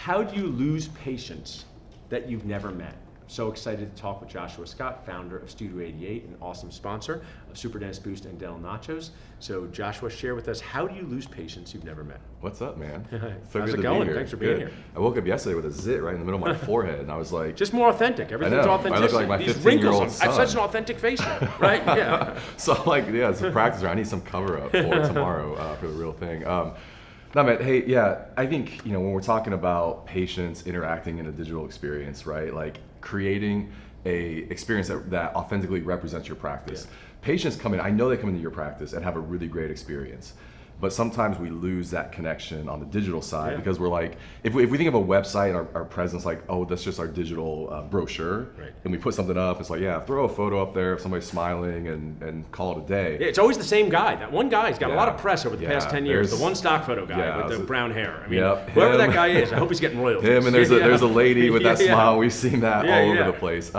How do you lose patients that you've never met? So excited to talk with Joshua Scott, founder of Studio 88, an awesome sponsor of Super Dentist Boost and Dental Nachos. So Joshua, share with us, how do you lose patients you've never met? What's up, man? So how's it going? Thanks for being here. I woke up yesterday with a zit right in the middle of my forehead, and I was like... Just more authentic. Everything's authentic. I look like my 15-year-old son. I have such an authentic face now, right? Yeah. So I'm like, yeah, it's a practice. I need some cover-up for tomorrow for the real thing. No, man, hey, yeah, I think, when we're talking about patients interacting in a digital experience, right, like creating a experience that authentically represents your practice. Yeah. Patients come in, I know they come into your practice and have a really great experience, but sometimes we lose that connection on the digital side because we're like, if we think of a website and our presence like, oh, that's just our digital brochure, and we put something up, it's like, yeah, throw a photo up there of somebody smiling and call it a day. Yeah, it's always the same guy. That one guy's got a lot of press over the past 10 years. The one stock photo guy with the brown hair. I mean, whoever that guy is, I hope he's getting royalties. Him, and there's a lady with that smile. We've seen that all over the place.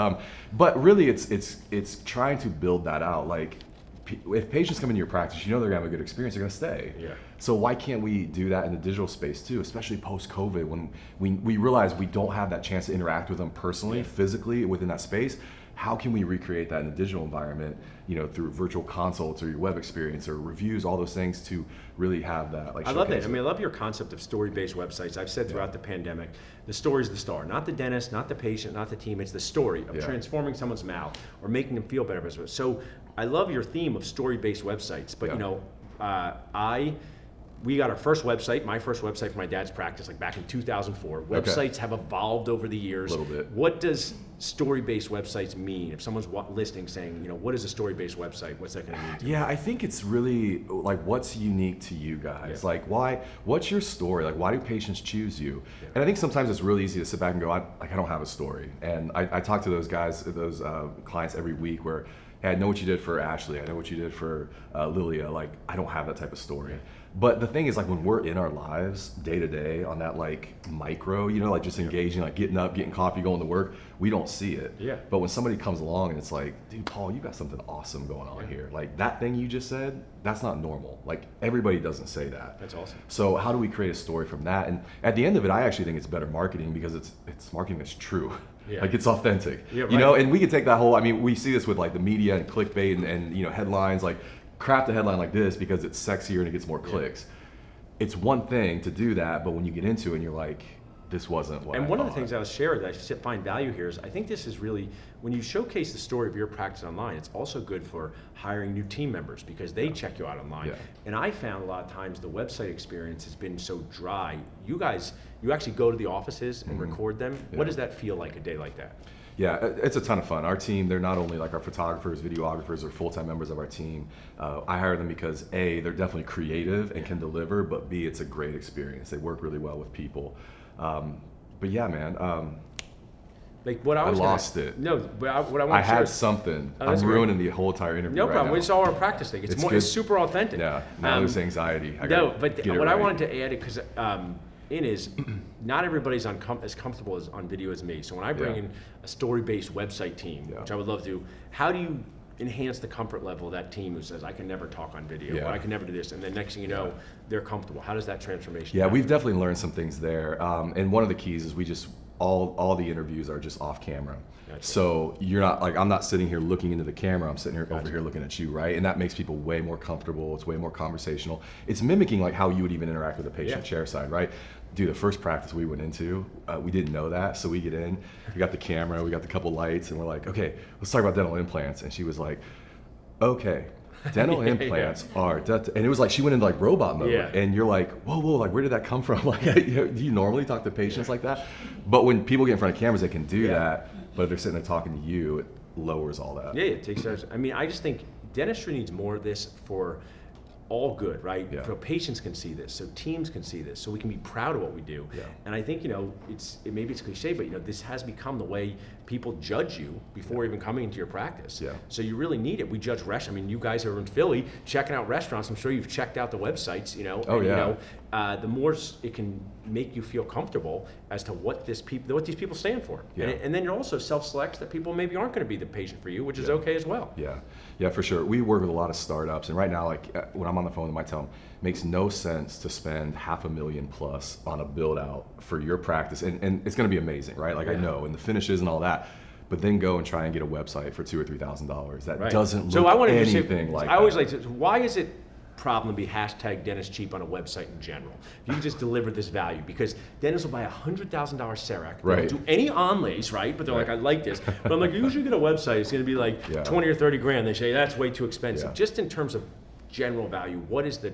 But really, it's trying to build that out. Like, if patients come into your practice, they're gonna have a good experience, they're gonna stay. Yeah. So why can't we do that in the digital space too, especially post-COVID, when we realize we don't have that chance to interact with them personally, physically within that space? How can we recreate that in the digital environment, through virtual consults or your web experience or reviews, all those things to really have that? I love that. I love your concept of story-based websites. I've said throughout the pandemic, the story's the star, not the dentist, not the patient, not the team. It's the story of transforming someone's mouth or making them feel better. So I love your theme of story-based websites, but we got our first website, my first website for my dad's practice, like back in 2004. Websites have evolved over the years. A little bit. What does story-based websites mean? If someone's listening saying, what is a story-based website? What's that going to mean to I think it's really like what's unique to you guys. Like what's your story? Like why do patients choose you? And I think sometimes it's really easy to sit back and go, I don't have a story. And I talk to those guys, those clients every week where, hey, I know what you did for Ashley. I know what you did for Lilia. Like, I don't have that type of story. But the thing is, like, when we're in our lives day to day on that like micro, like just engaging, like getting up, getting coffee, going to work, we don't see it. Yeah. But when somebody comes along and it's like, dude, Paul, you got something awesome going on here. Like that thing you just said, that's not normal. Like everybody doesn't say that. That's awesome. So how do we create a story from that? And at the end of it, I actually think it's better marketing because it's marketing that's true. Yeah. Like it's authentic, and we can take that whole, we see this with like the media and clickbait and headlines, like craft a headline like this because it's sexier and it gets more clicks. It's one thing to do that, but when you get into it and you're like, this wasn't what I one of the things I was sharing that I find value here is I think this is really, when you showcase the story of your practice online, it's also good for hiring new team members because they check you out online. Yeah. And I found a lot of times the website experience has been so dry. You guys, you actually go to the offices and record them. Yeah. What does that feel like a day like that? Yeah, it's a ton of fun. Our team, they're not only like our photographers, videographers, or full-time members of our team. I hire them because A, they're definitely creative and can deliver, but B, it's a great experience. They work really well with people. But yeah, man. Like what I lost it. No, but what I want to share. I had something. I'm ruining the whole entire interview. No problem. Now. It's all our practice thing. It's super authentic. Yeah. Now there's anxiety. But what I wanted to add, because is not everybody's as comfortable on video as me. So when I bring in a story-based website team, which I would love to do, how do you enhance the comfort level of that team who says, I can never talk on video, or I can never do this, and then next thing you know, they're comfortable. How does that transformation happen? We've definitely learned some things there. And one of the keys is we just, all the interviews are just off camera. Gotcha. So you're not, like, I'm not sitting here looking into the camera, I'm sitting here over here looking at you, right? And that makes people way more comfortable, it's way more conversational. It's mimicking like how you would even interact with a patient chair side, right? Dude, the first practice we went into, we didn't know that. So we get in, we got the camera, we got the couple lights, and we're like, okay, let's talk about dental implants. And she was like, okay, dental implants are, and it was like, she went into like robot mode. And you're like, whoa, like where did that come from? Like, do you normally talk to patients like that? But when people get in front of cameras, they can do that. But if they're sitting there talking to you, it lowers all that. Yeah, it takes, I just think dentistry needs more of this for all good, right? Yeah. So patients can see this, so teams can see this, so we can be proud of what we do. Yeah. And I think, maybe it's cliche, but this has become the way people judge you before even coming into your practice. Yeah. So you really need it. We judge restaurants. You guys are in Philly checking out restaurants. I'm sure you've checked out the websites, the more it can make you feel comfortable as to what these people stand for. Yeah. And then it also self-selects that people maybe aren't going to be the patient for you, which is okay as well. Yeah, for sure. We work with a lot of startups, and right now, like when I'm on on the phone, I might tell them, makes no sense to spend $500,000 plus on a build out for your practice. And it's going to be amazing, right? Like I know, and the finishes and all that. But then go and try and get a website for $2,000 or $3,000. That doesn't look anything like that. I always like to, why is it problem to be hashtag dentist cheap on a website in general? If you can just deliver this value, because dentists will buy a $100,000 CEREC. They don't do any onlays, right? But they're like, I like this. But I'm like, you usually get a website, it's gonna be like 20 or 30 grand. They say that's way too expensive. Just in terms of general value, what is the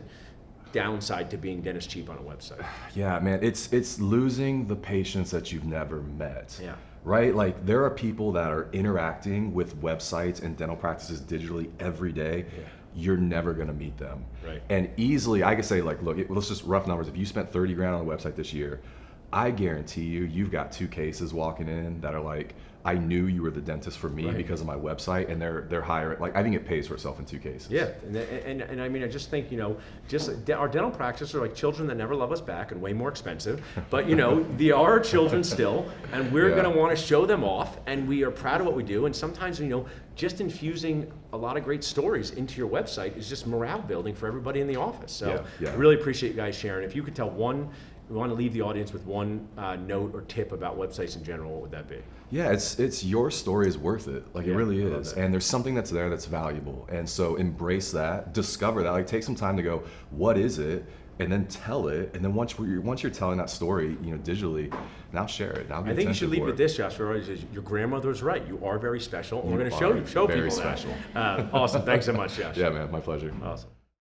downside to being dentist cheap on a website? Yeah, man, it's losing the patients that you've never met. Yeah. Right? Like there are people that are interacting with websites and dental practices digitally every day. Yeah. You're never going to meet them. Right. And easily I could say like, look, let's just rough numbers. If you spent 30 grand on a website this year, I guarantee you've got 2 cases walking in that are like, I knew you were the dentist for me because of my website, and they're higher. Like I think it pays for itself in 2 cases. Yeah, and I mean, I just think, just our dental practices are like children that never love us back and way more expensive. But they are our children still, and we're going to want to show them off, and we are proud of what we do. And sometimes, just infusing a lot of great stories into your website is just morale building for everybody in the office. So I really appreciate you guys sharing. If you could tell we want to leave the audience with one note or tip about websites in general, what would that be? Yeah, it's your story is worth it. Like it really is. And there's something that's there that's valuable. And so embrace that, discover that, like take some time to go, what is it? And then tell it. And then once you're telling that story, digitally, now share it. Now I think you should leave with this, Josh. Your grandmother was right. You are very special. And we're going to show people very special. that. Awesome. Thanks so much, Josh. Yeah, man. My pleasure. Awesome.